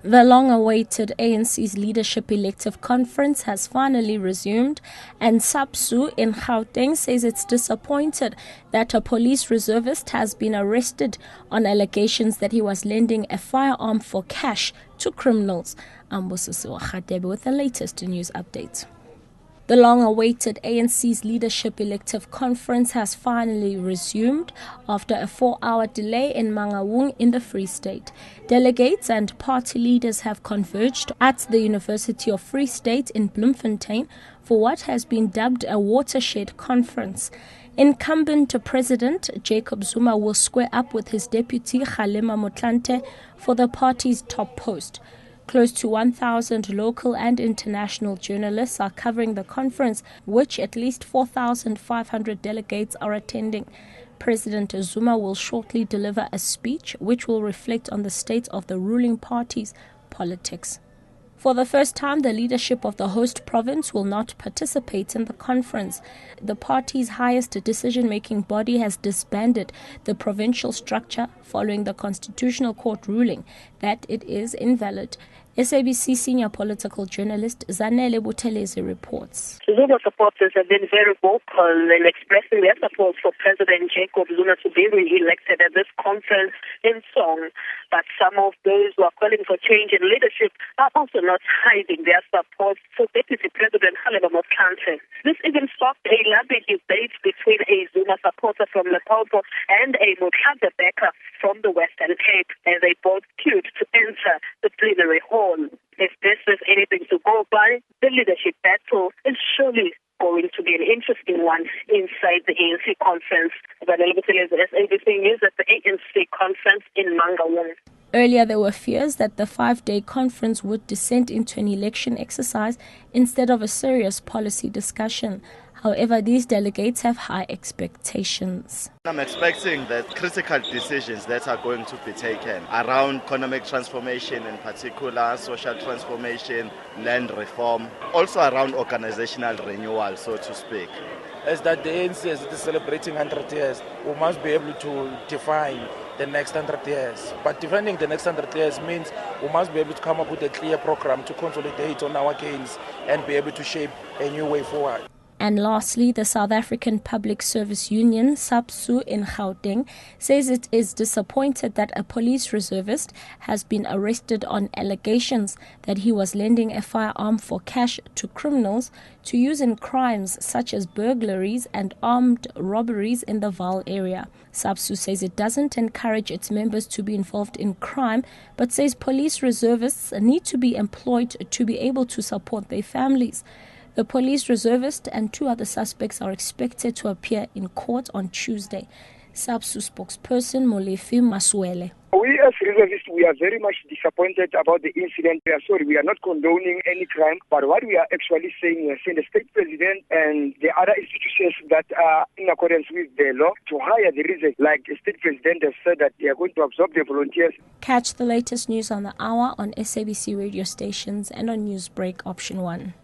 The long-awaited ANC's Leadership Elective Conference has finally resumed, and SAPSU in Gauteng says it's disappointed that a police reservist has been arrested on allegations that he was lending a firearm for cash to criminals. Ambosisi Wakhatebe with the latest news update. The long-awaited ANC's Leadership Elective Conference has finally resumed after a 4-hour delay in Mangaung in the Free State. Delegates and party leaders have converged at the University of Free State in Bloemfontein for what has been dubbed a watershed conference. Incumbent President Jacob Zuma will square up with his deputy Kgalema Motlanthe for the party's top post. Close to 1,000 local and international journalists are covering the conference, which at least 4,500 delegates are attending. President Zuma will shortly deliver a speech which will reflect on the state of the ruling party's politics. For the first time, the leadership of the host province will not participate in the conference. The party's highest decision-making body has disbanded the provincial structure following the Constitutional Court ruling that it is invalid. SABC senior political journalist Zanele Buthelezi reports. Zuma supporters have been very vocal in expressing their support for President Jacob Zuma to be re-elected at this conference in song. But some of those who are calling for change in leadership are also not hiding their support for Deputy President Kgalema Motlanthe. This even sparked a lively debate between a Zuma supporter from Limpopo and a Motlanthe backer from the Western Cape as they both queued to enter the plenary hall. If this is anything to go by, the leadership battle is surely going to be an interesting one inside the ANC conference. Vanilla Buthelezi, SABC News at the ANC conference in Mangaung. Earlier, there were fears that the 5-day conference would descend into an election exercise instead of a serious policy discussion. However, these delegates have high expectations. I'm expecting that critical decisions that are going to be taken around economic transformation, in particular social transformation, land reform, also around organizational renewal, so to speak. As that the ANC is celebrating 100 years, we must be able to define the next 100 years. But defining the next 100 years means we must be able to come up with a clear program to consolidate on our gains and be able to shape a new way forward. And lastly, the South African Public Service Union, SAPSU in Gauteng, says it is disappointed that a police reservist has been arrested on allegations that he was lending a firearm for cash to criminals to use in crimes such as burglaries and armed robberies in the Vaal area. SAPSU says it doesn't encourage its members to be involved in crime, but says police reservists need to be employed to be able to support their families. The police reservist and 2 other suspects are expected to appear in court on Tuesday. SAPSU spokesperson Molefi Maswele. We as reservists, we are very much disappointed about the incident. We are sorry, we are not condoning any crime, but what we are actually saying, we are saying the state president and the other institutions that are in accordance with the law to hire the reserve, like the state president has said that they are going to absorb the volunteers. Catch the latest news on the hour on SABC radio stations and on Newsbreak Option 1.